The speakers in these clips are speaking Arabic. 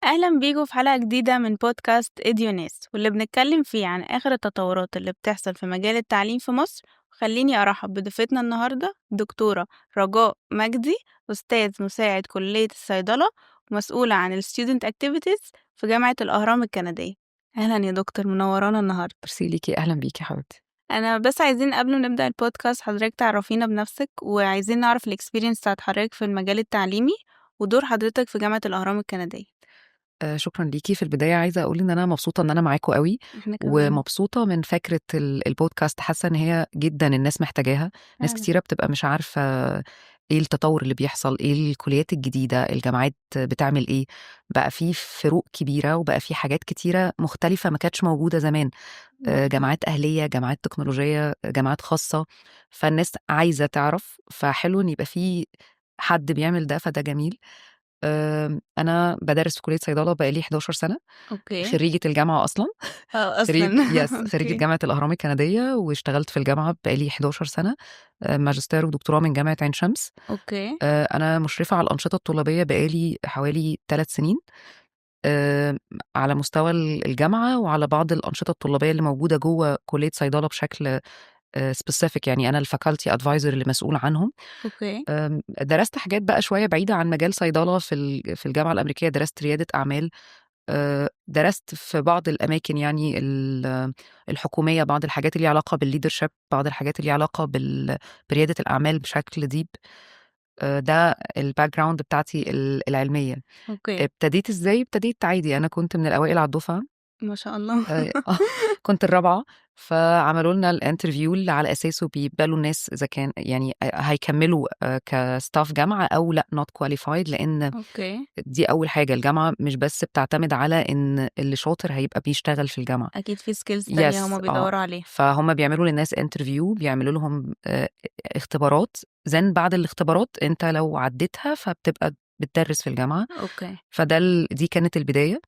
أهلا بيكم في حلقة جديدة من بودكاست إديونيس واللي بنتكلم فيه عن آخر التطورات اللي بتحصل في مجال التعليم في مصر. خليني أرحب بضيفتنا النهاردة دكتورة رجاء مجدي، أستاذ مساعد كلية الصيدلة ومسؤولة عن ال Student Activities في جامعة الأهرام الكندية. أهلا يا دكتور، منورانا النهاردة. ميرسي ليكي، اهلا بيكي يا حبيبتي. أنا بس عايزين قبل ما نبدأ البودكاست حضرتك تعرفينا بنفسك، وعايزين نعرف الإكسبيرينس بتاعت حضرتك في المجال التعليمي ودور حضرتك في جامعة الأهرام الكندية. شكرا ليكي. في البدايه عايزه اقول ان انا مبسوطه ان انا معاكم قوي، احنا كمان ومبسوطه من فكره البودكاست. حاسه ان هي جدا الناس محتاجاها. ناس فعلا. كتيره بتبقى مش عارفه ايه التطور اللي بيحصل، ايه الكليات الجديده، الجامعات بتعمل ايه. بقى في فروق كبيره، وبقى في حاجات كتيره مختلفه ما كانتش موجوده زمان. مظبوط. جامعات اهليه، جامعات تكنولوجيه، جامعات خاصه. فالناس عايزه تعرف، فحلو ان يبقى في حد بيعمل ده، فده جميل. أنا بادرس في كلية صيدلة بقى لي 11 سنة، اوكي. خريجة الجامعة أصلًا. اصلا. خريجة اوكي. جامعة الأهرام الكندية، واشتغلت في الجامعة بقى لي 11 سنة، ماجستير ودكتوراه من جامعة عين شمس. اوكي. أنا مشرفة على الأنشطة الطلابية بقى لي حوالي 3 سنين، آآ على مستوى الجامعة، وعلى بعض الأنشطة الطلابية اللي موجودة جوّه كلية صيدلة بشكل specific. يعني أنا الfaculty advisor اللي مسؤول عنهم. اوكي. درست حاجات بقى شوية بعيدة عن مجال صيدلة في الجامعة الأمريكية. درست ريادة أعمال، درست في بعض الأماكن، يعني الحكومية، بعض الحاجات اللي ليها علاقة بالleadership، بعض الحاجات اللي ليها علاقة بريادة الأعمال بشكل deep. ده الbackground بتاعتي العلمية. اوكي. ابتديت إزاي؟ ابتديت عادي، أنا كنت من الأوائل على الدفعة. ما شاء الله. كنت الرابعة. فعملوا لنا الانترفيو اللي على أساسه بيقبلوا الناس إذا كان يعني هيكملوا كستاف جامعة أو لأ not qualified. لأن اوكي. دي أول حاجة، الجامعة مش بس بتعتمد على إن اللي شاطر هيبقى بيشتغل في الجامعة. اكيد في سكيلز تانية يس هما بيدوروا عليها. فهم بيعملوا للناس انترفيو، بيعملوا لهم اختبارات. زين بعد الاختبارات انت لو عديتها فبتبقى بتدرس في الجامعة. اوكي. فده دي كانت البداية.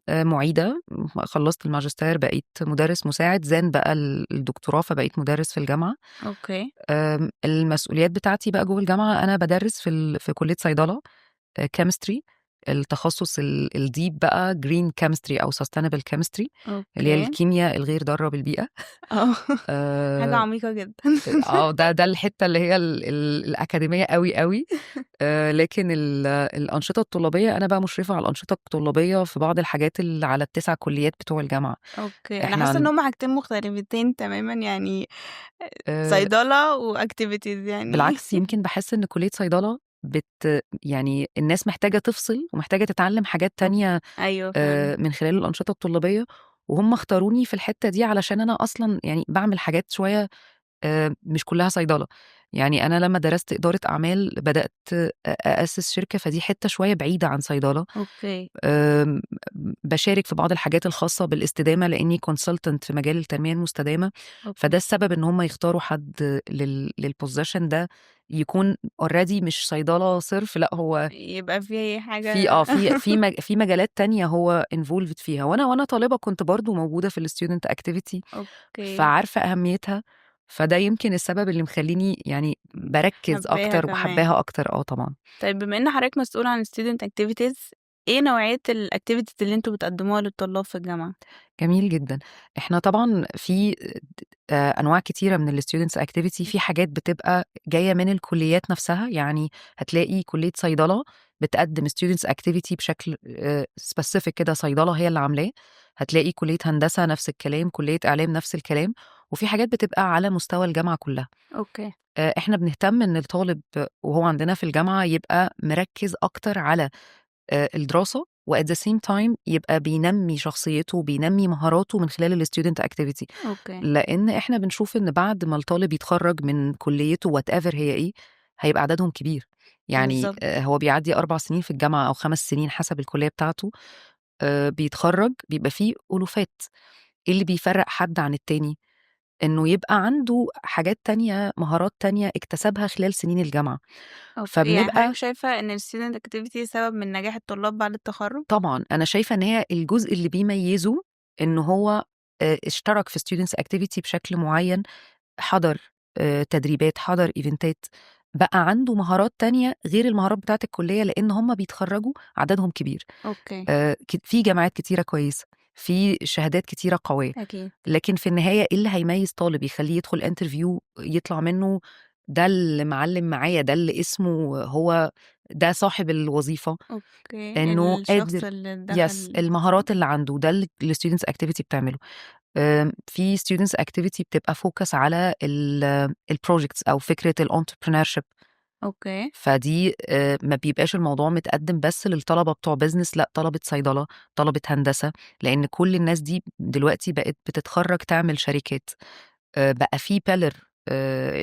معيدة، خلّصت الماجستير بقيت مُدرِّس مساعد، زان بقى الدكتوراه فبقيت مُدرِّس في الجامعة. اوكي. المسؤوليات بتاعتي بقى جوّه الجامعة، أنا بادرِّس في كلية صيدلة chemistry. التخصُّص الdeep بقى green chemistry أو sustainable chemistry، اللي هي اوكي. الكيميا الغير ضارة بالبيئة. اه. حاجة آآ عميقة جدا. ده الحتّة اللي هي الأكاديمية أوي، أوي. لكن الأنشطة الطلابية، أنا بقى مشرفة على الأنشطة الطلابية في بعض الحاجات اللي على ال9 كليات بتوع الجامعة. اوكي، انا إحنا حاسة ان هما حاجتين مختلفتين تماما يعني. آآ صيدلة واكتيفيتيز يعني. بالعكس، يمكن باحس إن كلية صيدلة يعني الناس محتاجة تفصل ومحتاجة تتعلم حاجات تانية ايوه فعلا. من خلال الأنشطة الطلابية. وهُم اختاروني في الحتّة دي علشان أنا أصلًا يعني باعمل حاجات شوية مش كلّها صيدلة. يعني أنا لمّا درست إدارة أعمال بدأت أأسس شركة، فدي حتّة شوية بعيدة عن صيدلة. اوكي. آمم باشارك في بعض الحاجات الخاصة بالاستدامة لإنّي consultant في مجال التنمية المستدامة. فده اوكي. السبب إن هم يختاروا حد للposition ده يكون already مش صيدلة صِرف، لأ هو يبقى في في حاجة. في مجالات تانية هو involved فيها. وأنا طالبة كنت برضه موجودة في الstudent activity، اوكي. فعارفة أهميتها. فده يمكن السبب اللي مخلّيني يعني باركّز حباها أكتر كمان. وحاباها أكتر. طبعًا. طيب بما إن حضرتك مسؤول عن student activities، إيه نوعية الactivities اللي أنتم بتقدموها للطلاب في الجامعة؟ جميل جدًا. إحنا طبعًا في أنواع كتيرة من الstudents activity. في حاجات بتبقى جاية من الكليات نفسها، يعني هتلاقي كلية صيدلة بتقدّم students activity بشكل specific كده، صيدلة هي اللي عاملاه. هتلاقي كلية هندسة نفس الكلام، كلية إعلام نفس الكلام. وفي حاجات بتبقى على مستوى الجامعة كلّها. أوكي. إحنا بنهتم إن الطالب وهو عندنا في الجامعة يبقى مركّز أكتر على الدراسة، وat the same time يبقى بينمّي شخصيته وبينمّي مهاراته من خلال الstudent activity. أوكي. لإن إحنا بنشوف إن بعد ما الطالب يتخرّج من كُلّيته whatever هي إيه، هيبقى عددهم كبير. يعني بالضبط. هو بيعدّي 4 سنين في الجامعة أو 5 سنين حسب الكُلّية بتاعته. بيتخرّج بيبقى في أُلوفات. إيه اللي بيفرّق حد عن التاني؟ إنه يبقى عنده حاجات تانية، مهارات تانية اكتسبها خلال سنين الجامعة. أوكي، يعني حضرتك فبنبقى شايفة إن الstudent activity سبب من نجاح الطلاب بعد التخرُّج؟ طبعًا، أنا شايفة إن هي الجزء اللي بيميّزه إن هو اشترك في students activity بشكل معيّن، حضر تدريبات، حضر إيفنتات. بقى عنده مهارات تانية غير المهارات بتاعة الكلية، لأن هم بيتخرجوا عددهم كبير. أوكي، في جامعات كتيرة كويسة، في شهادات كتيرة قوية، أكيد، لكن في النهاية إيه اللي هيميز طالب يخلّيه يدخل interview يطلع منه ده اللي معلّم معايا، ده اللي اسمه هو ده صاحب الوظيفة، أوكي، إنه الشخص قادر اللي yes دخل المهارات اللي عنده، ده اللي الstudents activity بتعمله. في students activity بتبقى focus على الprojects أو فكرة الentrepreneurship. أوكي، فدي ما بيبقاش الموضوع متقدّم بس للطلبة بتوع business، لأ، طلبة صيدلة، طلبة هندسة، لإن كل الناس دي دلوقتي بقت بتتخرّج تعمل شركات. بقى في pillar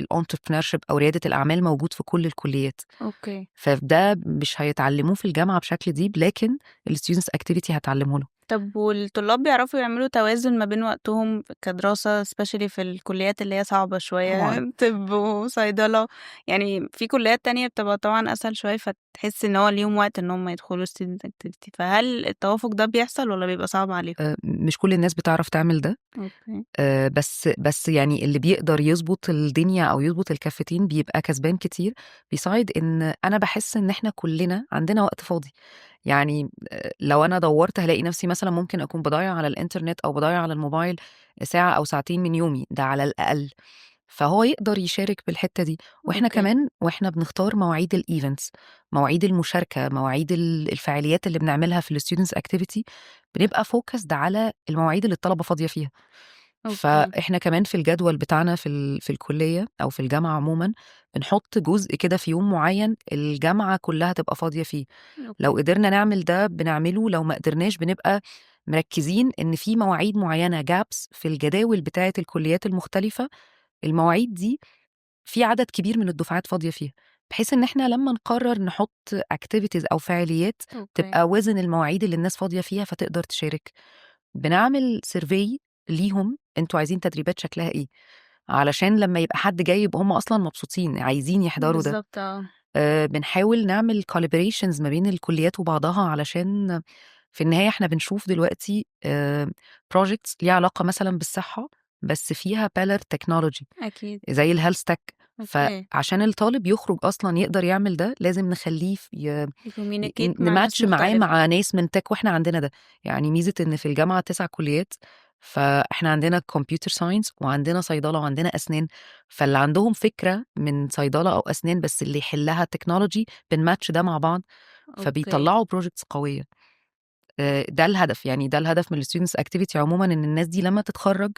الentrepreneurship أو ريادة الأعمال موجود في كل الكليات، أوكي. فده مش هيتعلّموه في الجامعة بشكل deep، لكن الstudents activity هتعلّمه له. طب والطلاب بيعرفوا يعملوا توازن ما بين وقتهم كدراسة especially في الكليات اللي هي صعبة شوية طبعًا. طب وصيدلة، يعني في كليات تانية بتبقى طبعًا أسهل شوية فتحس إن هو ليهم وقت إن هم يدخلوا student activity، فهل التوافق ده بيحصل والّا بيبقى صعب عليهم؟ مش كل الناس بتعرف تعمل ده. أوكي، بس يعني اللي بيقدر يضبط الدنيا أو يضبط الكفتين بيبقى كسبان كتير، beside إن أنا باحس إن إحنا كلنا عندنا وقت فاضي. يعني لو أنا دوّرت هالاقي نفسي مثلًا ممكن أكون باضيّع على الإنترنت أو باضيّع على الموبايل ساعة أو ساعتين من يومي، ده على الأقل. فهو يقدر يشارك بالحتّة دي، وإحنا أوكي، كمان وإحنا بنختار مواعيد الevents، مواعيد المشاركة، مواعيد الفعاليات اللي بنعملها في الstudents activity، بنبقى focused على المواعيد اللي الطلبة فاضية فيها. أوكي، فإحنا كمان في الجدول بتاعنا في الكلية أو في الجامعة عمومًا، بنحط جزء كده في يوم معيّن الجامعة كلّها تبقى فاضية فيه. لو أوكي، قدرنا نعمل ده بنعمله، لو ما قدرناش بنبقى مركّزين إن في مواعيد معيّنة gaps في الجداول بتاعة الكليات المختلفة، المواعيد دي في عدد كبير من الدفعات فاضية فيها، بحيث إن إحنا لمّا نقرر نحط activities أو فعاليات أوكي، تبقى وازن المواعيد اللي الناس فاضية فيها فتقدر تشارك. بنعمل survey ليهم، أنتم عايزين تدريبات شكلها إيه؟ علشان لمّا يبقى حد جاي يبقوا هم أصلًا مبسوطين، عايزين يحضروا ده. بالضبط آه، بنحاول نعمل collaborations ما بين الكليات وبعضها، علشان في النهاية إحنا بنشوف دلوقتي projects ليها علاقة مثلًا بالصحة، بس فيها pillar technology أكيد، زي الhealth tech. أوكي، فعشان الطالب يخرج أصلًا يقدر يعمل ده، لازم نخلّيه ف ي ي يcommunicate مع ناس نmatch معاه مختلفة، مع ناس من tech، وإحنا عندنا ده. يعني ميزة إن في الجامعة 9 كليات، فإحنا عندنا computer science وعندنا صيدلة وعندنا أسنان، فاللي عندهم فكرة من صيدلة أو أسنان بس اللي يحلّها technology بنmatch ده مع بعض، أوكي. فبيطلّعوا projects قوية. ده الهدف، يعني ده الهدف من الstudents activity عمومًا، إن الناس دي لمّا تتخرّج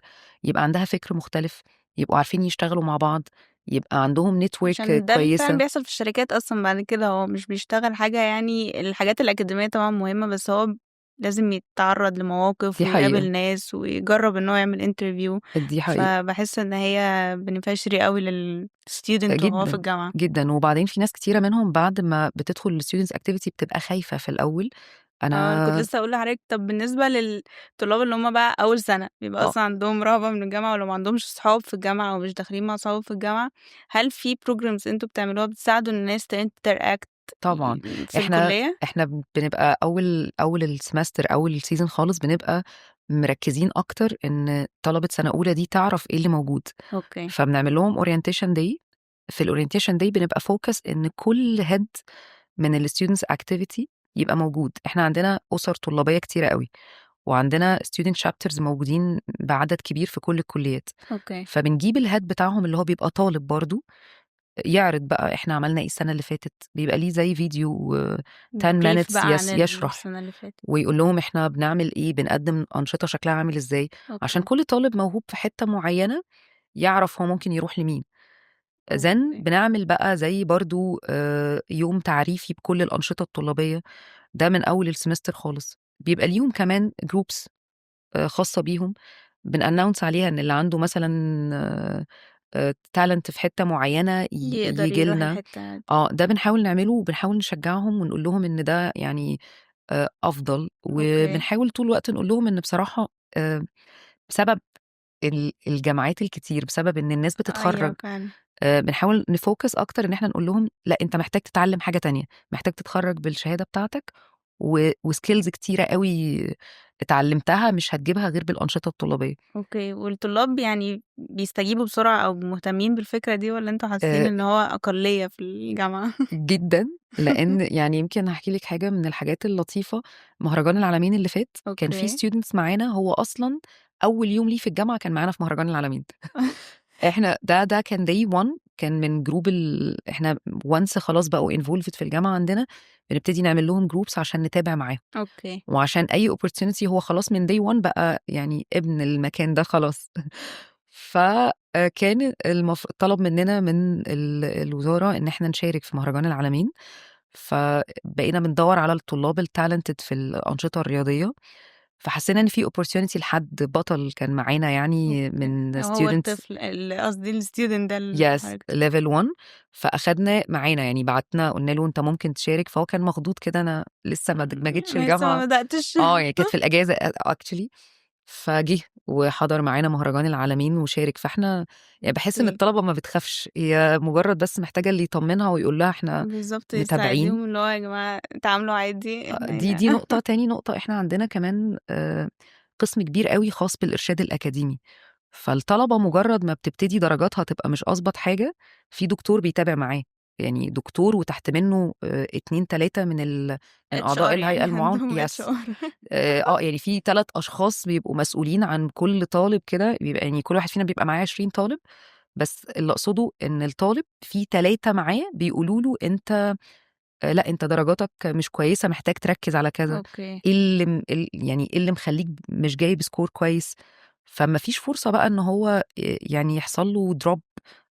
يبقى عندها فكر مختلف، يبقوا عارفين يشتغلوا مع بعض، يبقى عندهم network عشان ده اللي فعلًا كويسة. بيحصل في الشركات أصلًا بعد كده، هو مش بيشتغل حاجة يعني الحاجات الأكاديمية طبعًا مهمة، بس هو لازم يتعرّض لمواقف دي حقيقة. ويقابل ناس ويجرّب إن هو يعمل interview، دي حقيقة. فباحس إن هي beneficiary أوي للstudent وهو في جدًا، الجامعة. جدًا. وبعدين في ناس كتيرة منهم بعد ما بتدخل الstudents activity بتبقى خايفة في الأول. أنا كنت أنا لسه هاقول لحضرتك طب بالنسبة للطلاب اللي هم بقى أول سنة، بيبقى آه، أصلًا عندهم رهبة من الجامعة ولو ما عندهمش صحاب في الجامعة أو مش داخلين مع صحاب في الجامعة، هل في programs أنتم بتعملوها بتساعدوا الناس interact طبعًا. في إحنا الكلية؟ إحنا بنبقى أول الsemester أول الseason خالص بنبقى مركّزين أكتر إن طلبة سنة أولى دي تعرف إيه اللي موجود، أوكي، فبنعمل لهم orientation day. في الorientation day بنبقى focus إن كل head من الstudents activity يبقى موجود. إحنا عندنا أُسر طلابية كتيرة أوي، وعندنا student chapters موجودين بعدد كبير في كل الكليات، أوكي. فبنجيب الhead بتاعهم اللي هو بيبقى طالب برضه، يعرض بقى إحنا عملنا إيه السنة اللي فاتت، بيبقى ليه زي فيديو 10 brief minutes بقى عن يشرح، السنة اللي فاتت. ويقول لهم إحنا بنعمل إيه، بنقدّم أنشطة شكلها عامل إزاي، عشان أوكي، كل طالب موهوب في حتّة معيّنة يعرف هو ممكن يروح لمين. then أوكي. بنعمل بقى زي برضه يوم تعريفي بكل الأنشطة الطلابية، ده من أول الsemester خالص. بيبقى ليهم كمان groups خاصة بيهم، بنannounce عليها إن اللي عنده مثلًا talent في حتّة معيّنة يقدر ييجي يروح لنا. الحتة دي. ده بنحاول نعمله وبنحاول نشجّعهم ونقول لهم إن ده يعني أفضل، أوكي. وبنحاول طول الوقت نقول لهم إن بصراحة بسبب الجامعات الكتير، بسبب إن الناس أيوه بتتخرّج، فعلًا. بنحاول نfocus أكتر إن إحنا نقول لهم لأ، أنت محتاج تتعلّم حاجة تانية، محتاج تتخرّج بالشهادة بتاعتك وskills كتيرة أوي اتعلمتها مش هتجيبها غير بالأنشطة الطلابية. أوكي، والطلاب يعني بيستجيبوا بسرعة أو مهتمين بالفكرة دي والّا أنتم حاسين آآ إن هو أقلية في الجامعة؟ جدًا، لإن يعني يمكن هاحكي لِك حاجة من الحاجات اللطيفة، مهرجان العالمين اللي فات كان في أوكي. students معانا هو أصلًا أول يوم ليه في الجامعة كان معانا في مهرجان العالمين. إحنا ده كان day one كان من جروب إحنا once خلاص بقوا involved في الجامعة عندنا، بنبتدي نعمل لهم groups عشان نتابع معاهم، أوكي. وعشان أي opportunity هو خلاص من day one بقى يعني ابن المكان ده خلاص. ف كان طلب مننا من الوزارة إن إحنا نشارك في مهرجان العالمين، فبقينا بندوّر على الطلاب الtalented في الأنشطة الرياضية، فحسينا إن في opportunity لحد بطل كان معانا يعني أوكي. من هو students. الطفل قصدي الstudent ده اللي yes حضرتك level 1. فأخدناه معانا يعني بعتنا قُلنا له أنت ممكن تشارك، فهو كان مخضوض كده أنا لسه ما جيتش لسه ما الجامعة. بدأتش. يعني كانت في الأجازة actually. فجِه وحضر معانا مهرجان العالمين وشارك، فإحنا يعني باحس إن أوكي. الطلبة ما بتخافش، هي مجرد بس محتاجة اللي يطمنها ويقول لها إحنا بالضبط، متابعين. يساعديهم اللي هو يا جماعة اتعاملوا عادي، إحنا دي هنا. نقطة، تاني نقطة إحنا عندنا كمان قسم كبير أوي خاص بالإرشاد الأكاديمي، فالطلبة مجرد ما بتبتدي درجاتها تبقى مش أظبط حاجة، في دكتور بيتابع معاه، يعني دكتور وتحت منه 2، 3 من أعضاء HR الهيئة يعني عندهم yes. HR. يعني في 3 أشخاص بيبقوا مسؤولين عن كل طالب كده، بيبقى يعني كل واحد فينا بيبقى معاه 20 طالب، بس اللي أقصده إن الطالب في 3 معاه بيقولوا له أنت لأ، أنت درجاتك مش كويسة، محتاج تركّز على كذا، أوكي. إيه اللي يعني إيه اللي مخلّيك مش جايب score كويس، فما فيش فرصة بقى إن هو يعني يحصل له drop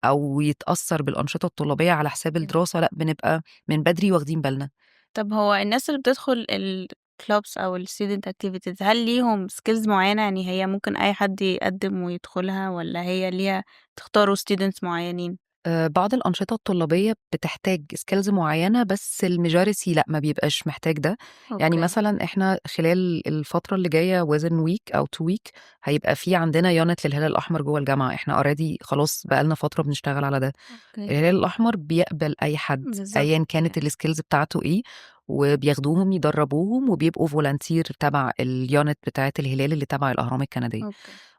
أو يتأثّر بالأنشطة الطلابية على حساب أوكي. الدراسة، لأ، بنبقى من بدري واخدين بالنا. طب هو الناس اللي بتدخل الclubs أو الstudent activities هل ليهم skills معيّنة؟ يعني هي ممكن أي حد يقدّم ويدخلها والّا هي ليها تختاروا students معيّنين؟ بعض الأنشطة الطلابية بتحتاج skills معيّنة، بس الmajority لأ، ما بيبقاش محتاج ده. يعني أوكي. مثلًا إحنا خلال الفترة اللي جاية within week أو 2 week هيبقى في عندنا unit للهلال الأحمر جوّه الجامعة، إحنا already خلاص بقى لنا فترة بنشتغل على ده. أوكي. الهلال الأحمر بيقبل أي حد بالضبط. أيًا كانت الskills بتاعته إيه، وبياخدوهم يدربوهم وبيبقوا volunteer تبع الunit بتاعة الهلال اللي تبع الأهرام الكندية. أوكي.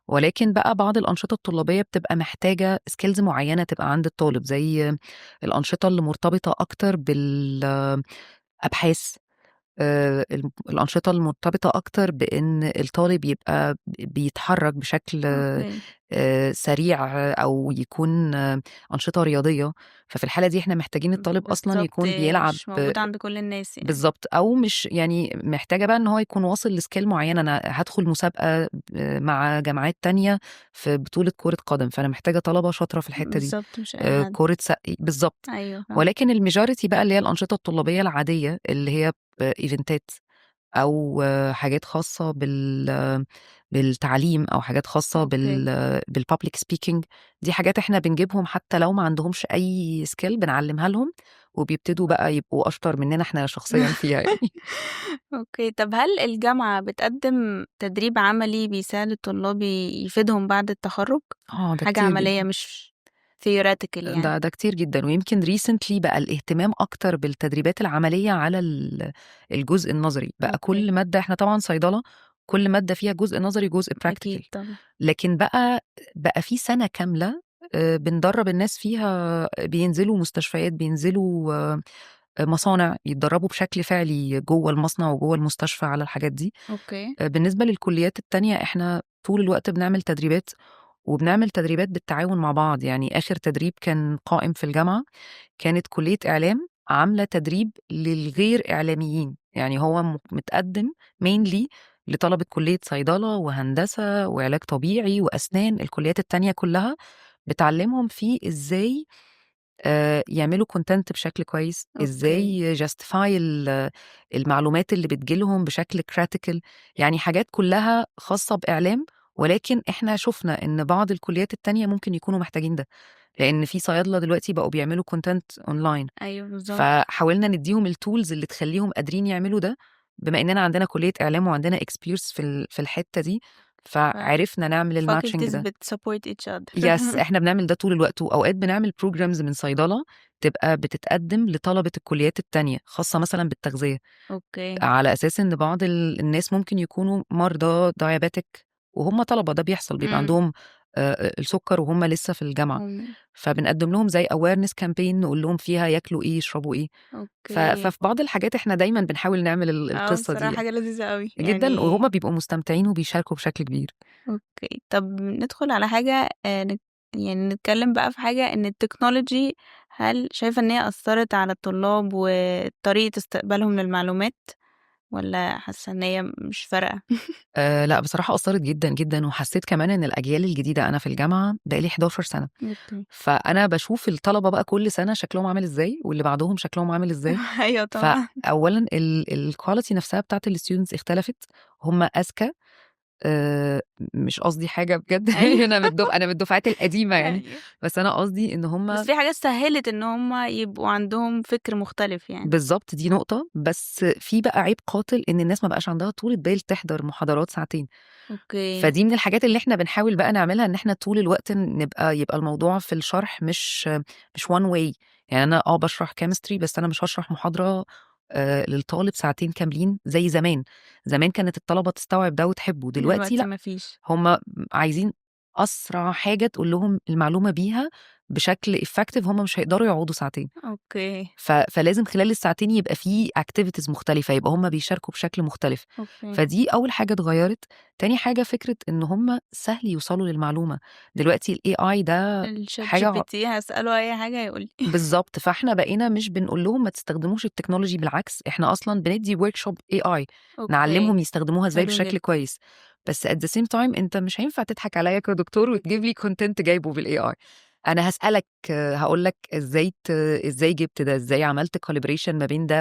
ولكن بقى بعض الأنشطة الطلابية بتبقى محتاجة skills معيّنة تبقى عند الطالب، زي الأنشطة اللي مرتبطة أكتر أبحاث، الأنشطة المرتبطة أكتر بإن الطالب يبقى بيتحرك بشكل أوكي. سريع أو يكون أنشطة رياضية، ففي الحالة دي إحنا محتاجين الطالب أصلًا بالضبط، يكون بيلعب. مش موجود عند كل الناس يعني. بالضبط، أو مش يعني محتاجة بقى إن هو يكون واصل لskill معيّنة، أنا هادخل مسابقة مع جامعات تانية في بطولة كرة قدم، فأنا محتاجة طلبة شاطرة في الحتّة دي، بالضبط، مش أي حد. كرة بالضبط. أيوه فاهمة. ولكن الmajority بقى اللي هي الأنشطة الطلابية العادية اللي هي بإيفنتات أو حاجات خاصة بالتعليم أو حاجات خاصة أوكي. بالpublic speaking، دي حاجات إحنا بنجيبهم حتى لو ما عندهمش أي skill بنعلّمها لهم، وبيبتدوا بقى يبقوا أشطر مننا إحنا شخصيًا فيها يعني. أوكي، طب هل الجامعة بتقدّم تدريب عملي بيساعد الطلاب يفيدهم بعد التخرُّج؟ ده حاجة كتير عملية جدًا. مش theoretical يعني؟ ده كتير جدًا، ويمكن recently بقى الاهتمام أكتر بالتدريبات العملية على الجزء النظري، بقى أوكي. كل مادة إحنا طبعًا صيدلة، كل مادة فيها جزء نظري وجزء أكيد practical، طبعًا. لكن بقى في سَنة كاملة بندرّب الناس فيها، بينزلوا مستشفيات، بينزلوا مصانع، يتدرّبوا بشكل فعلي جوّه المصنع وجوّه المستشفى على الحاجات دي. أوكي. بالنسبة للكليات التانية إحنا طول الوقت بنعمل تدريبات، وبنعمل تدريبات بالتعاون مع بعض، يعني آخر تدريب كان قائم في الجامعة، كانت كلية إعلام عاملة تدريب للغير إعلاميين، يعني هو متقدم mainly لطلبة كلية صيدلة وهندسة وعلاج طبيعي وأسنان، الكليات التانية كلها بتعلّمهم فيه إزاي يعملوا content بشكل كويس، أوكي. إزاي justify المعلومات اللي بتيجي لهم بشكل critical، يعني حاجات كلّها خاصة بإعلام، ولكن إحنا شُفنا إن بعض الكليات التانية ممكن يكونوا محتاجين ده، لإن في صيادلة دلوقتي بقوا بيعملوا content online، أيوه بالضبط. فحاولنا ندّيهم الtools اللي تخلّيهم قادرين يعملوا ده، بما إننا عندنا كلية إعلام وعندنا experience في الحتّة دي، فعرفنا نعمل الماتشنج faculties ده. بتsupport each other. يس احنا بنعمل ده طول الوقت، واوقات بنعمل بروجرامز من صيدله تبقى بتتقدم لطلبه الكليات التانية خاصه مثلا بالتغذيه، اوكي. على اساس ان بعض الناس ممكن يكونوا مرضى دايابيتك وهم طلبه، ده بيحصل، بيبقى عندهم السكر وهم لسه في الجامعه، هم- فبنقدم لهم زي awareness campaign نقول لهم فيها ياكلوا ايه يشربوا ايه. اوكي. ففي بعض الحاجات احنا دايما بنحاول نعمل القصه بصراحة دي حاجة لذيذة قوي جدا، يعني. وهما بيبقوا مستمتعين وبيشاركوا بشكل كبير. اوكي، طب ندخل على حاجة يعني نتكلم بقى في حاجة ان التكنولوجي، هل شايفة ان هي أثرت على الطلاب وطريقة استقبالهم للمعلومات، ولا حاسة ان هي مش فارقة؟ لا بصراحة أثّرت جدًا، جدًا، وحسّيت كمان إن الأجيال الجديدة، أنا في الجامعة بقى لي 11 سَنة، اوكي. فأنا باشوف الطلبة بقى كل سَنة شكلهم عامل إزاي، واللي بعدهم شكلهم عامل إزاي. ايوه طبعا. فأولًا الquality نفسها بتاعة الstudents اختلفت، هم أذكى. مش قصدي حاجة بجد ايوه. أنا من الدفعات القديمة يعني، ايوه، بس أنا قصدي إن بس هم في حاجات سهلت ان هم يبقوا عندهم فكر مختلف يعني. بالضبط، دي نقطة، بس في بقى عيب قاتل إن الناس ما بقاش عندها طولة بال تحضر محاضرات ساعتين. اوكي. فدي من الحاجات اللي إحنا بنحاول بقى نعملها، إن إحنا طول الوقت يبقى الموضوع في الشرح مش one way. يعني أنا باشرح chemistry، بس أنا مش هاشرح محاضرة للطالب ساعتين كاملين زي زمان. زمان كانت الطلبة تستوعب ده وتحبه، دلوقتي دلوقتي لأ، مفيش. هم عايزين أسرع حاجة تقول لهم المعلومة بيها بشكل effective، هم مش هيقدروا يقعدوا ساعتين. اوكي. فلازم خلال الساعتين يبقى في activities مختلفة، يبقى هم بيشاركوا بشكل مختلف. اوكي. فدي أول حاجة اتغيّرت. تاني حاجة فكرة إن هم سهل يوصلوا للمعلومة. دلوقتي الAI ده الشات جي بي حاجة تي هسأله اي حاجة يقول لي. بالضبط، فإحنا بقينا مش بنقول لهم ما تستخدموش التكنولوجي، بالعكس إحنا أصلًا بندّي workshop AI اوكي، نعلّمهم يستخدموها إزاي حلو بشكل جدا. كويس. بس at the same time أنت مش هينفع تضحك عليّا كدكتور وتجيب لي content جايبه بالAI. أنا هاسألك، هاقول لك إزاي جِبت ده، إزاي عملت calibration ما بين ده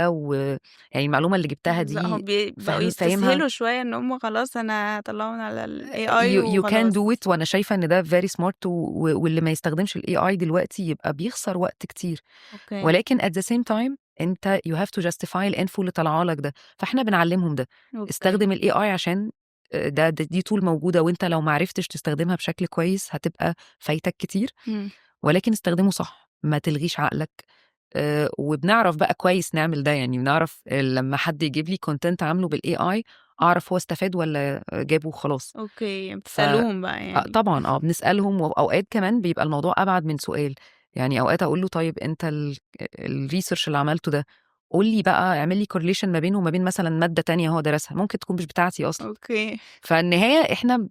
يعني المعلومة اللي جِبتها هُم دي بقوا فاهمها. يستسهلوا شوية إن هُم خلاص أنا هاطلّعه من على الAI you can do وخلاص. it، وأنا شايفة إن ده very smart، واللي ما يستخدمش الAI دلوقتي يبقى بيخسر وقت كتير. أوكي. ولكن at the same time أنت you have to justify الinfo اللي طالعة لك ده، فإحنا بنعلّمهم ده. أوكي. استخدم الAI عشان دي tool موجودة، وأنت لو ما عرفتش تستخدمها بشكل كويس هتبقى فايتك كتير، إمم. ولكن استخدمه صح، ما تلغيش عقلك. وبنعرف بقى كويس نعمل ده، يعني بنعرف لمّا حد يجيب لي content عامله بالAI أعرف هو استفاد والّا جابه وخلاص. أوكي، ف بتسألوهم بقى يعني. طبعًا بنسألهم، وأوقات كمان بيبقى الموضوع أبعد من سؤال. يعني أوقات أقول له طيب أنت الresearch اللي عملته ده، قُل لي بقى اعمل لي correlation ما بينه وما بين مثلًا مادة تانية هو درسها، ممكن تكون مش بتاعتي أصلًا. أوكي. فالنهاية إحنا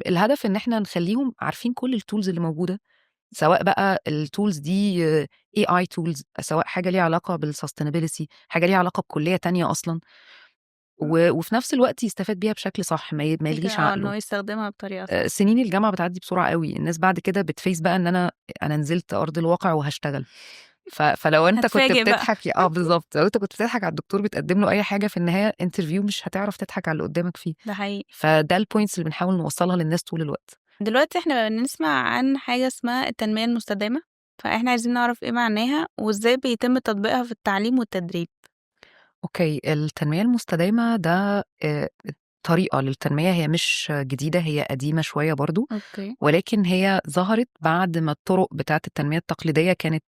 الهدف إن إحنا نخلّيهم عارفين كل الtools اللي موجودة، سواء بقى الtools دي AI tools، سواء حاجة ليها علاقة بالsustainability، حاجة ليها علاقة بكلية تانية أصلًا، وفي نفس الوقت يستفاد بيها بشكل صح، ما فكرة يلغيش إن هو عقله. يستخدمها بطريقة صح. سنين الجامعة بتعدّي بسرعة أوي، الناس بعد كده بتface بقى إن أنا نزلت أرض الواقع وهاشتغل. فلو أنت كنت هاتفاجئ بقى. بتضحك بالضبط، لو أنت كنت بتضحك على الدكتور بتقدّم له أي حاجة، في النهاية interview مش هتعرف تضحك على اللي قدّامك فيه. ده حقيقي. فده الpoints اللي بنحاول نوصّلها للناس طول الوقت. دلوقتي إحنا بنسمع عن حاجة اسمها التنمية المستدامة، فإحنا عايزين نعرف إيه معناها، وإزاي بيتم تطبيقها في التعليم والتدريب؟ أوكي، التنمية المستدامة ده طريقة للتنمية، هي مش جديدة، هي قديمة شوية برضه، أوكي. ولكن هي ظهرت بعد ما الطرق بتاعة التنمية التقليدية كانت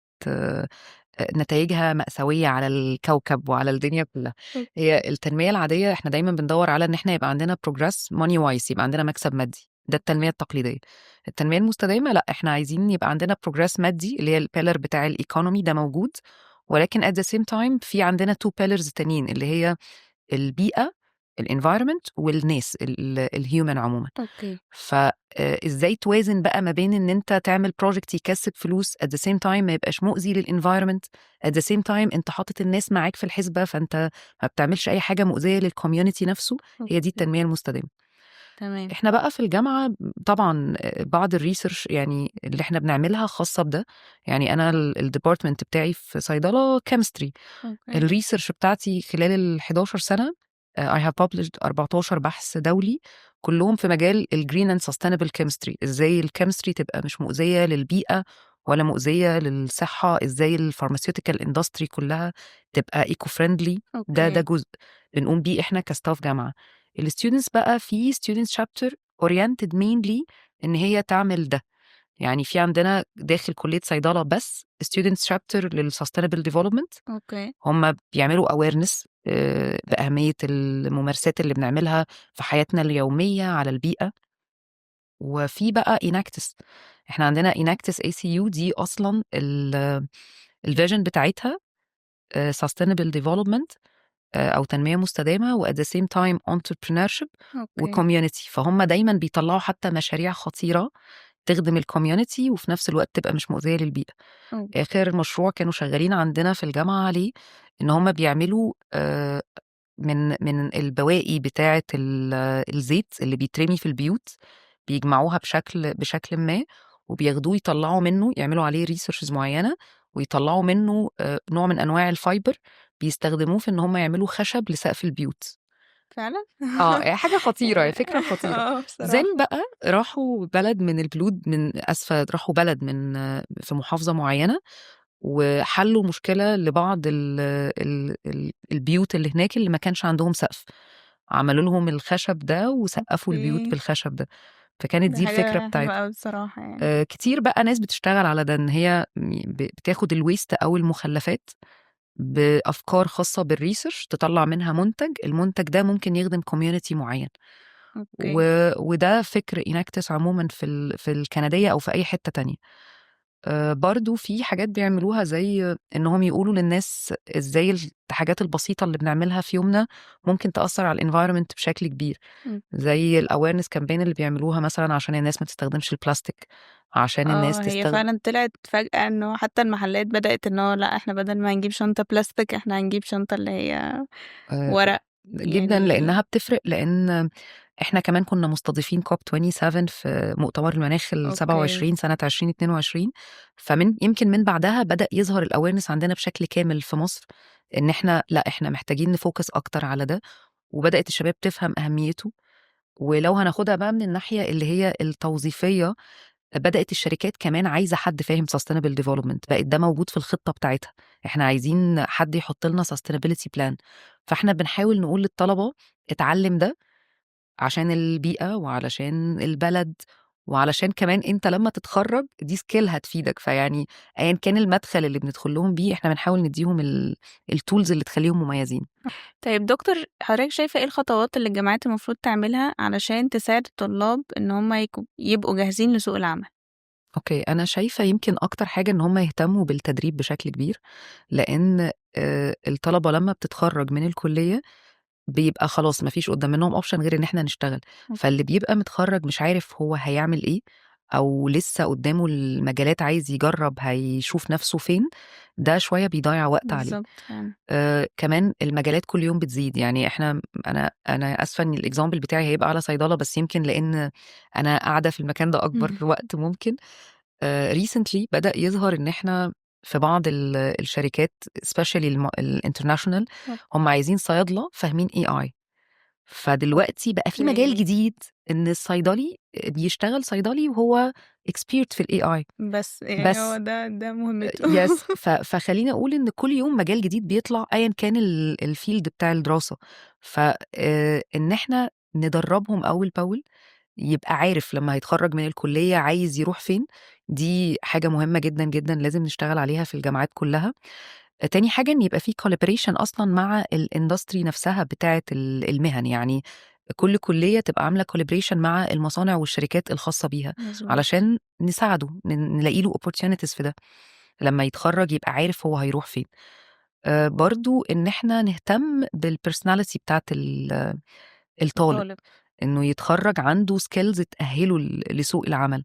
نتايجها مأساوية على الكوكب وعلى الدنيا كلها. هي أوكي. التنمية العادية إحنا دايمًا بندوّر على إن إحنا يبقى عندنا progress money wise، يبقى عندنا مكسب مادي، ده التنمية التقليدية. التنمية المستدامة لأ، إحنا عايزين يبقى عندنا progress مادي، اللي هي الpillar بتاع الeconomy ده موجود، ولكن at the same time في عندنا 2 pillars تانيين، اللي هي البيئة الenvironment والناس الhuman عمومًا. أوكي. إزاي توازن بقى ما بين إن أنت تعمل project يكسب فلوس at the same time ما يبقاش مؤذي للenvironment، at the same time أنت حاطط الناس معاك في الحسبة، فأنت ما بتعملش أي حاجة مؤذية للcommunity نفسه. هي دي أوكي. التنمية المستدامة. تمام. إحنا بقى في الجامعة طبعًا بعض الresearch يعني اللي إحنا بنعملها خاصة بده. يعني أنا الdepartment بتاعي في صيدلة chemistry. أوكي. الresearch بتاعتي خلال ال11 سنة I have published 14 بحث دولي، كلّهم في مجال الgreen and sustainable chemistry. إزاي الchemistry تبقى مش مؤذية للبيئة ولا مؤذية للصحة، إزاي الpharmaceutical industry كلّها تبقى eco friendly. ده أوكي. جزء بنقوم بيه إحنا كstaff جامعة. الstudents بقى في students chapter oriented mainly إن هي تعمل ده. يعني في عندنا داخل كلية صيدلة بس students chapter للsustainable development. أوكي. هم بيعملوا awareness بأهمية الممارسات اللي بنعملها في حياتنا اليومية على البيئة. وفي بقى Enactus، احنا عندنا Enactus ACU دي أصلا الفيجن بتاعتها sustainable development أو تنمية مستدامة و at the same time entrepreneurship و أوكي. community. فهم دايما بيطلعوا حتى مشاريع خطيرة تخدم الكوميونتي وفي نفس الوقت تبقى مش مؤذية للبيئة. أوه. آخر مشروع كانوا شغالين عندنا في الجامعة عليه إن هم بيعملوا من البواقي بتاعة الزيت اللي بيترمي في البيوت، بيجمعوها بشكل ما وبياخدوه يطلعوا منه، يعملوا عليه ريسيرشز معينة ويطلعوا منه نوع من أنواع الفايبر بيستخدموه في إن هم يعملوا خشب لسقف البيوت. فعلا. حاجة خطيرة، فكرة خطيرة. زين بصراحة. بقى راحوا بلد من البلود، راحوا بلد في محافظة معينة وحلوا مشكلة لبعض البيوت اللي هناك اللي ما كانش عندهم سقف، عملوا لهم الخشب ده وسقفوا البيوت أوكي. بالخشب ده. فكانت دي دي الفكرة حاجة حلوة بتاعتها. أوي بصراحة يعني. كتير بقى ناس بتشتغل على ده، ان هي بتاخد الويست او المخلفات بأفكار خاصة بالريسيرش تطلع منها منتج، المنتج ده ممكن يخدم كوميونتي معين. أوكي. وده فكر إناكتس عموما في الكندية أو في أي حتة تانية. برضو في حاجات بيعملوها زي إنهم يقولوا للناس إزاي الحاجات البسيطة اللي بنعملها في يومنا ممكن تأثر على الانفايرمنت بشكل كبير، م. زي الأويرنس كامبين اللي بيعملوها مثلا عشان الناس ما تستخدمش البلاستيك، عشان الناس هي فعلا طلعت فجأة انه حتى المحلات بدأت انه لا، احنا بدل ما نجيب شنطة بلاستيك احنا هنجيب شنطة اللي هي آه، ورق جدا، يعني. لانها بتفرق، لان احنا كمان كنا مستضيفين كوب 27 في مؤتمر المناخ ال اوكي. 27 سنه 2022. يمكن من بعدها بدأ يظهر الاويرنس عندنا بشكل كامل في مصر ان احنا لا، احنا محتاجين نفوكس اكتر على ده، وبدأت الشباب تفهم اهميته. ولو هناخدها بقى من الناحيه اللي هي التوظيفيه، بدأت الشركات كمان عايزة حد فاهم sustainable development، بقت ده موجود في الخطة بتاعتها. احنا عايزين حد يحط لنا sustainability plan، فاحنا بنحاول نقول للطلبة اتعلم ده عشان البيئة وعلشان البلد، وعلشان كمان انت لما تتخرج دي سكيل هتفيدك. فيعني ايا كان المدخل اللي بندخل لهم بيه، احنا بنحاول نديهم التولز اللي تخليهم مميزين. طيب دكتور، حضرتك شايفة ايه الخطوات اللي الجامعات المفروض تعملها علشان تساعد الطلاب ان هم يبقوا جاهزين لسوق العمل؟ اوكي، انا شايفة يمكن اكتر حاجة ان هم يهتموا بالتدريب بشكل كبير، لان الطلبة لما بتتخرج من الكلية بيبقى خلاص ما فيش قدام منهم اوبشن غير ان احنا نشتغل. فاللي بيبقى متخرج مش عارف هو هيعمل ايه، او لسه قدامه المجالات عايز يجرب هيشوف نفسه فين، ده شوية بيضيع وقت عليه. بالظبط فعلا. كمان المجالات كل يوم بتزيد. يعني احنا انا اسفه ان الاكزامبل بتاعي هيبقى على صيدله، بس يمكن لان انا قاعده في المكان ده اكبر وقت ممكن. ريسنتلي بدأ يظهر ان احنا في بعض الشركات سبيشالي الانترناشونال هم عايزين صيادله فاهمين AI. فدلوقتي بقى في مجال اوكي. جديد ان الصيدلي بيشتغل صيدلي وهو اكسبيرت في الاي اي. بس يعني هو بس ده مهمته. يس فخليني اقول ان كل يوم مجال جديد بيطلع ايا كان الفيلد بتاع الدراسه. فان احنا ندربهم اول باول، يبقى عارف لما هيتخرج من الكليه عايز يروح فين. دي حاجه مهمه جدا جدا لازم نشتغل عليها في الجامعات كلها. تاني حاجة إن يبقى في collaboration أصلا مع الاندستري نفسها بتاعة المهن. يعني كل كلية تبقى عاملة collaboration مع المصانع والشركات الخاصة بيها مظبوط. علشان نساعده، نلاقي له opportunities في ده، لما يتخرج يبقى عارف هو هيروح فين. برضو إن إحنا نهتم بالبرسوناليتي بتاعة الطالب، الطالب. إنه يتخرج عنده سكيلز تأهله لسوق العمل،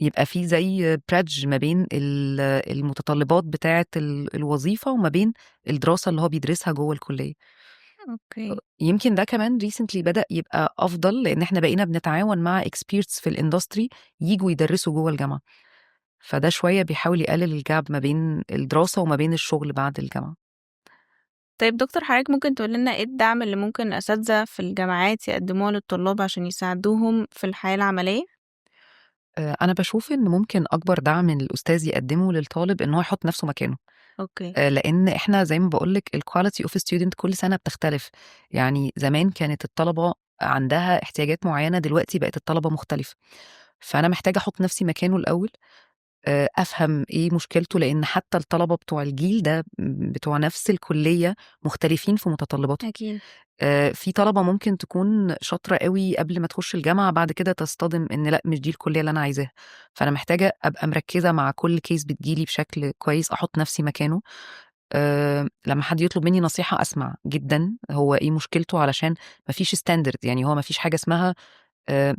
يبقى في زي برادج ما بين المتطلبات بتاعة الوظيفة وما بين الدراسة اللي هو بيدرسها جوه الكلية. اوكي. يمكن ده كمان ريسنتلي بدأ يبقى أفضل، لأن احنا بقينا بنتعاون مع اكسبيرتس في الاندستري يجوا يدرسوا جوه الجامعة، فده شوية بيحاول يقلل الجاب ما بين الدراسة وما بين الشغل بعد الجامعة. طيب دكتور، حضرتك ممكن تقول لنا ايه الدعم اللي ممكن الأساتذة في الجامعات يقدموه للطلاب عشان يساعدوهم في الحياة العملية؟ أنا بشوف إن ممكن أكبر دعم إن الأستاذ يقدمه للطالب إن هو يحط نفسه مكانه. اوكي. لان احنا زي ما بقول لك الكواليتي اوف ستودنت كل سنه بتختلف. يعني زمان كانت الطلبه عندها احتياجات معينة، دلوقتي بقت الطلبة مختلفة. فأنا محتاجة أحط نفسي مكانه الأول، أفهم إيه مشكلته، لأن حتى الطلبة بتوع الجيل ده بتوع نفس الكلية مختلفين في متطلباتهم. أكيد. في طلبة ممكن تكون شاطرة قوي قبل ما تخش الجامعة، بعد كده تصطدم إن لأ مش دي الكلية اللي أنا عايزاها. فأنا محتاجة أبقى مركزة مع كل كيس بتجيلي بشكل كويس، أحط نفسي مكانه. لما حد يطلب مني نصيحة أسمع جدا هو إيه مشكلته، علشان مفيش ستاندرد. يعني هو مفيش حاجة اسمها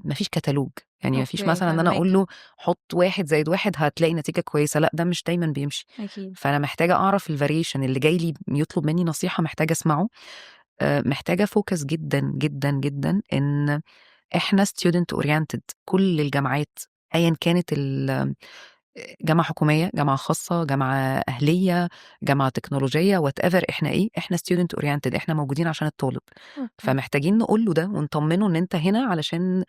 مفيش كتالوج. يعني مفيش أوكي، مثلا ان انا اقول فاهماكِ. له حط 1+1 هتلاقي نتيجة كويسة، لا ده مش دايما بيمشي. أكيد. فانا محتاجة اعرف الفاريشن اللي جاي لي يطلب مني نصيحة، محتاجة اسمعه. محتاجة فوكس جدا جدا جدا ان احنا student oriented. كل الجامعات ايا كانت جامعة حكومية، جامعة خاصة، جامعة أهلية، جامعة تكنولوجية، whatever، احنا ايه، احنا student oriented، احنا موجودين عشان الطالب. أوكي. فمحتاجين نقول له ده ونطمنه ان انت هنا علشان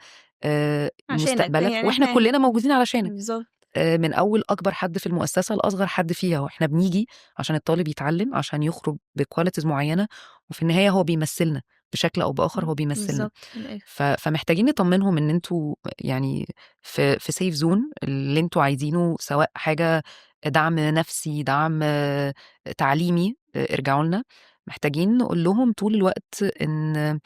عشانك مستقبلك، يعني واحنا كلنا موجودين علشانك. بالضبط. من اول اكبر حد في المؤسسه لاصغر حد فيها، واحنا بنيجي عشان الطالب يتعلم، عشان يخرج بكواليتيز معينه، وفي النهايه هو بيمثلنا بشكل او باخر، هو بيمثلنا. بالضبط في الآخر. فمحتاجين نطمنهم ان انتوا يعني في سيف زون اللي انتوا عايزينه، سواء حاجه دعم نفسي، دعم تعليمي، ارجعوا لنا. محتاجين نقول لهم طول الوقت ان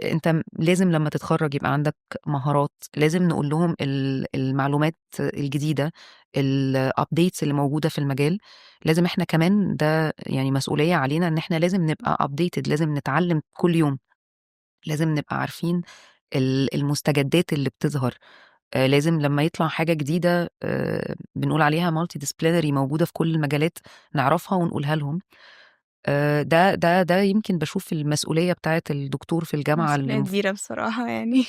انت لازم لما تتخرج يبقى عندك مهارات. لازم نقول لهم المعلومات الجديدة، الابديتس اللي موجودة في المجال. لازم احنا كمان، ده يعني مسؤولية علينا ان احنا لازم نبقى ابديتد، لازم نتعلم كل يوم، لازم نبقى عارفين المستجدات اللي بتظهر. لازم لما يطلع حاجة جديدة بنقول عليها مالتي ديسبلينري، موجودة في كل المجالات، نعرفها ونقولها لهم. ده يمكن باشوف المسؤولية بتاعة الدكتور في الجامعة اللي مسؤولية كبيرة بصراحة يعني.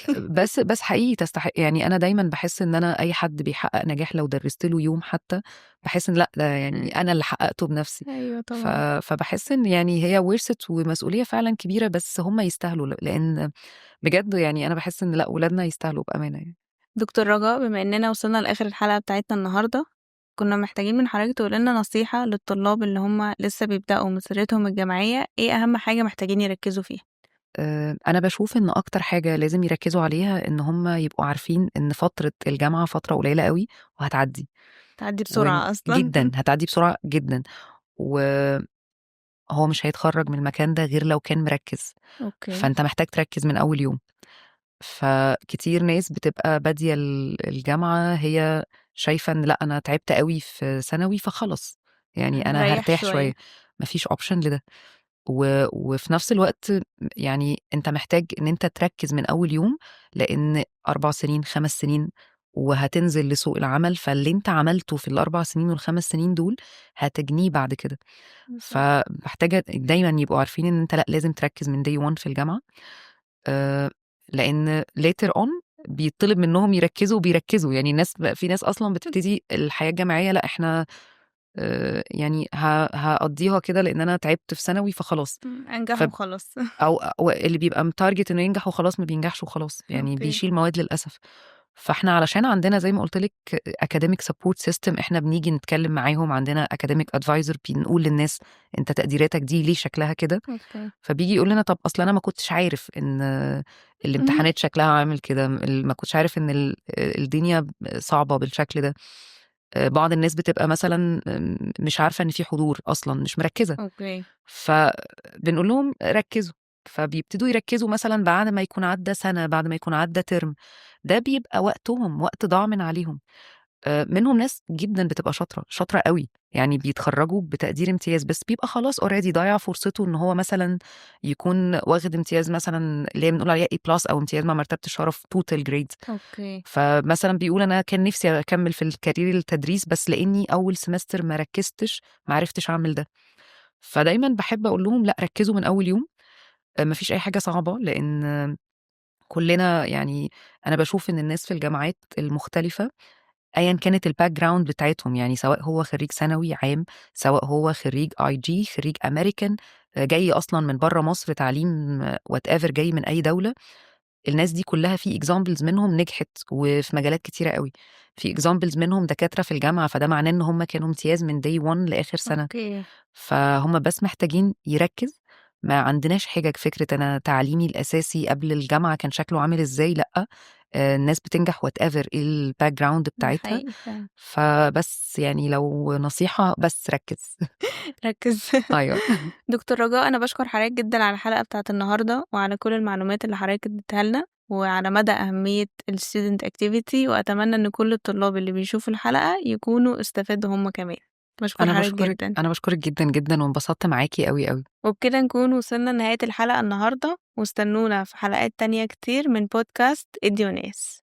بس حقيقي تستحق. يعني أنا دايمًا باحس إن أنا أي حد بيحقق نجاح لو درست له يوم حتى، باحس إن لأ، ده يعني أنا اللي حققته بنفسي. أيوه ف طبعًا. فباحس إن يعني هي worth it، ومسؤولية فعلًا كبيرة، بس هم يستاهلوا، لإن بجد يعني أنا باحس إن لأ، ولادنا يستاهلوا بأمانة يعني. دكتور رجاء، بما إننا وصلنا لآخر الحلقة بتاعتنا النهارده، كنا محتاجين من حضرتك تقولي لنا نصيحة للطلاب اللي هم لسه بيبدأوا مسيرتهم الجامعية، إيه أهم حاجة محتاجين يركزوا فيها؟ أنا باشوف إن أكتر حاجة لازم يركّزوا عليها إن هم يبقوا عارفين إن فترة الجامعة فترة قليلة أوي وهتعدّي. تعدّي بسرعة أصلًا. جدًا، هتعدّي بسرعة جدًا. وهو مش هيتخرّج من المكان ده غير لو كان مركّز. أوكي. فأنت محتاج تركّز من أول يوم. فكتير ناس بتبقى بادية الجامعة هي شايفة إن لأ، أنا تعبت أوي في ثانوي فخلاص، يعني أنا هاريّح هارتاح شوية. شوية. ما فيش option لده. وفي نفس الوقت يعني أنت محتاج إن أنت تركّز من أول يوم، لإن 4 سنين، 5 سنين وهتنزل لسوق العمل، فاللي أنت عملته في ال4 سنين وال5 سنين دول هتجنيه بعد كده. بالضبط. فمحتاجة دايمًا يبقوا عارفين إن أنت لأ، لازم تركّز من day one في الجامعة. لإن later on بيطلب منهم يركّزوا وبيركّزوا. يعني في ناس أصلًا بتبتدي الحياة الجامعية لأ، إحنا يعني هاقضّيها كده لإن أنا تعبت في ثانوي فخلاص. أنجح ف وخلاص. أو اللي بيبقى متارجت إنه ينجح وخلاص ما بينجحش وخلاص، يعني أوكي. بيشيل مواد للأسف. فإحنا علشان عندنا زي ما قُلت لِك academic support system، إحنا بنيجي نتكلم معاهم، عندنا academic advisor بنقول للناس أنت تقديراتك دي ليه شكلها كده. أوكي. فبييجي يقول لنا طب أصل أنا ما كنتش عارف إن الامتحانات شكلها عامل كده، ما كنتش عارف إن الدنيا صعبة بالشكل ده. بعض الناس بتبقى مثلًا مش عارفة إن في حضور أصلًا، مش مركّزة. أوكي. فبنقول لهم ركّزوا. فبيبتدوا يركّزوا مثلًا بعد ما يكون عدّى سَنة، بعد ما يكون عدّى ترم. ده بيبقى وقتهم، وقت ضاع من عليهم. منهم ناس جدًا بتبقى شاطرة، شاطرة أوي، يعني بيتخرّجوا بتقدير امتياز، بس بيبقى خلاص already ضيّع فرصته إن هو مثلًا يكون واخد امتياز مثلًا اللي هي بنقول عليها A+ أو امتياز مع مرتبة الشرف total grade. أوكي. فمثلًا بيقول أنا كان نِفْسي أكمّل في الcareer التدريس، بس لإنّي أول semester ما ركّزتش، ما عرفتش أعمل ده. فدايمًا باحب أقول لهم لأ، ركّزوا من أول يوم. ما فيش أي حاجة صعبة، لإن كُلّنا يعني أنا باشوف إن الناس في الجامعات المختلفة أيًا كانت الbackground بتاعتهم، يعني سواء هو خرّيج ثانوي عام، سواء هو خرّيج IG، خرّيج American، جاي أصلًا من برّه مصر تعليم whatever، جاي من أي دولة. الناس دي كلّها في examples منهم نجحت وفي مجالات كتيرة أوي. في examples منهم دكاترة في الجامعة، فده معناه إن هم كانوا امتياز من day one لآخر سَنة. أوكي. فهُم بس محتاجين يركّز، ما عندناش حجج فكرة أنا تعليمي الأساسي قبل الجامعة كان شكله عامل إزاي، لأ، الناس بتنجح whatever إيه الbackground ده بتاعتها. حقيقي فعلًا. فبس يعني لو نصيحة بس ركّز. ركّز. أيوه. دكتور رجاء، أنا باشكر حضرتك جدًا على الحلقة بتاعة النهارده، وعلى كل المعلومات اللي حضرتك اديتها لنا، وعلى مدى أهمية الstudent activity، وأتمنى إن كل الطلاب اللي بيشوفوا الحلقة يكونوا استفادوا هم كمان. باشكر حضرتك جدًا. أنا باشكرِك جدًا، جدًا، وانبسطت معاكِ أوي، أوي. وبكده نكون وصلنا لنهاية الحلقة النهارده، واستنونا في حلقات تانية كتير من بودكاست اديونيس.